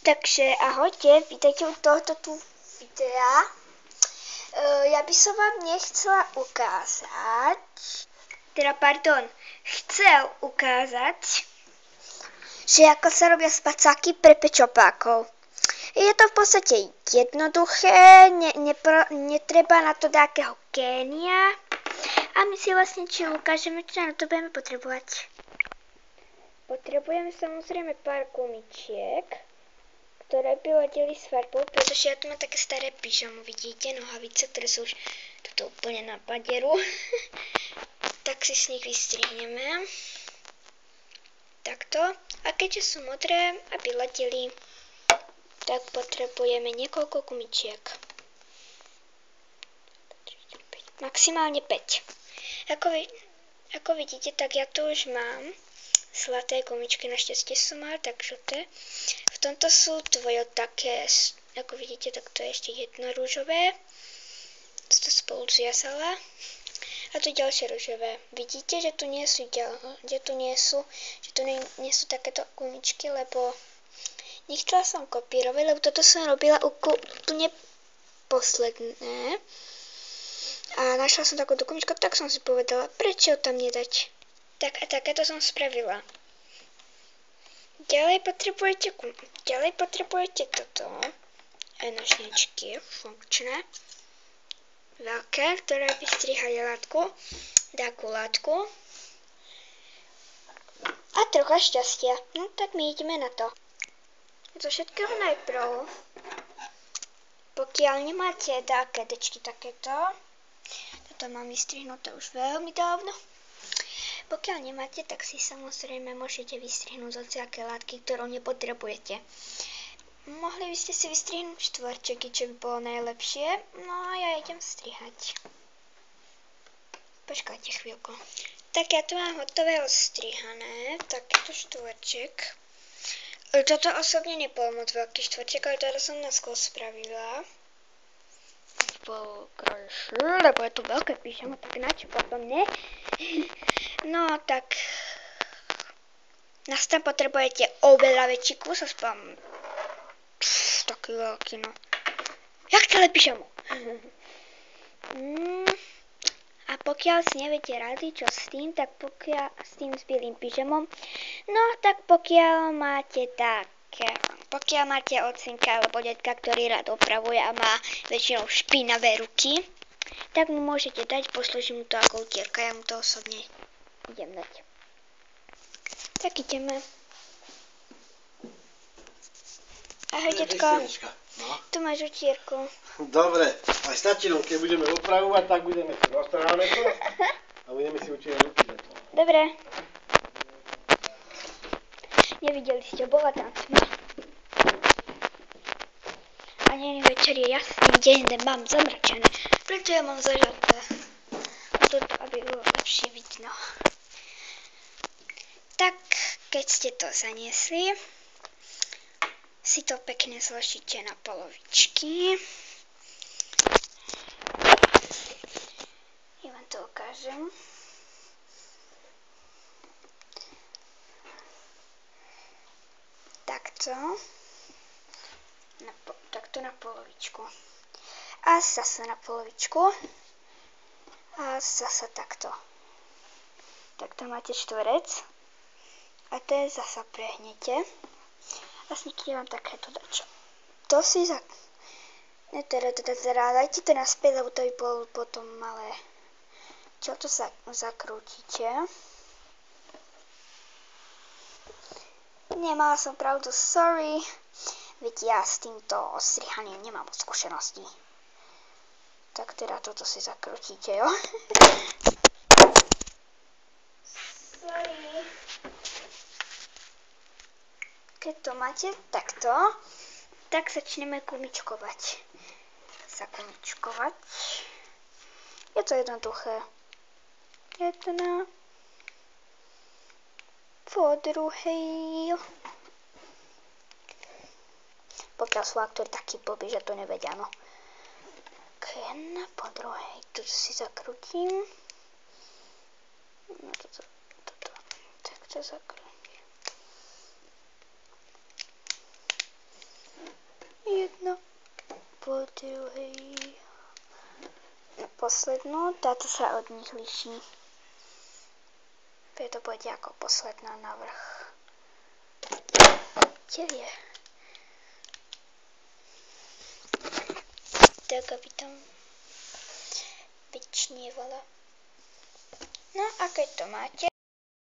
Takže ahojte, vítajte u tohoto tu videa. Ja by som vám chcel ukázať, že ako sa robia spacáky pre pečopákov. Je to v podstate jednoduché, netreba na to nejakého génia a my si vlastne ukážeme, čo na to budeme potrebovať. Potrebujeme samozrejme pár gumičiek, ktoré by ladili s farbou, pretože ja tu mám také staré pyžamo, vidíte, nohavice, ktoré sú už toto úplne na paderu. Tak si s nich vystrihneme. Takto. A keďže sú modré, aby ladili, tak potrebujeme niekoľko gumičiek. Maximálne 5. Ako vidíte, tak ja tu už mám zlaté gumičky, našťastie som mala tak žlté. V tomto sú dvoje také, ako vidíte, tak to je ešte jedno rúžové. To spolu zviazala. A tu ďalšie rúžové. Vidíte, že tu nie sú takéto gumičky, lebo nechcela som kopírovať, lebo toto som robila úplne posledné. A našla som takúto gumičku, tak som si povedala, prečo tam nedať. Tak a takéto som spravila. Ďalej potrebujete toto. Nožničky funkčné. Veľké, ktoré vystrihali takú látku. A trocha šťastia. No tak my ideme na to. Zo všetkého najprv, pokiaľ nemáte kedečky takéto, toto mám vystrihnuté už veľmi dávno. Pokiaľ nemáte, tak si samozrejme môžete vystrihnúť hociaké látky, ktorú nepotrebujete. Mohli by ste si vystrihnúť štvorčeky, čo by bolo najlepšie. No a ja idem strihať. Počkajte chvíľku. Tak ja tu mám hotové ostrihané, takýto štvorček. Toto osobne nebol moc veľký štvorček, ale teda som na sklo spravila. Bol krajší, lebo je to veľké píšamo, tak načo potom nie. No tak nás tam potrebujete oveľa väčší kus, aspoň taký veľký, no. Jak celé píšamo. A pokiaľ si neviete rady, čo s tým, tak s tým s bielým pyžamom, no tak pokiaľ máte ocinka alebo detka, ktorý rád opravuje a má väčšinou špinavé ruky, tak mu môžete dať, posložím mu to ako utierka, ja mu to osobne idem dať. Tak ideme. Ahoj, detko. No. Tu máš utierku. Dobre, aj s tatinom, keď budeme opravovať, tak budeme si roztrháme to a budeme si učiť ruky za to. Dobre. Nevideli ste, bola tam tma. A nie, večer je jasný deň, kde mám zamračené. Preto ja mám zažaté. Toto, aby bolo lepšie vidno. Tak, keď ste to zaniesli, si to pekne zložíte na polovičky. Ja vám to ukážem. Takto na polovičku. A zase na polovičku. A zase takto. Takto máte štvorec. A to je zasa prehnete. Vlastne keď vám takéto dačo. To si dajte to naspäť, lebo to by bolo potom malé. Čo to zakrútite. Nemala som pravdu, sorry. Veď ja s týmto ostrihaním nemám skúsenosti. Tak teda toto si zakrútite, jo? Sorry. Keď to máte takto, tak začneme gumičkovať. Zagumičkovať. Je to jednoduché. Jedna. Po druhej. Pokiaľ sú aktori takí blbí, že to nevedia, no. Jedna po druhej. Tu si zakrútim. No toto. Takto zakrútim. po druhej. Poslednú, táto sa od nich líši. Preto pôjde ako posledná na vrch. Kde je? Tak, aby tam vyčnievala. No a keď to máte,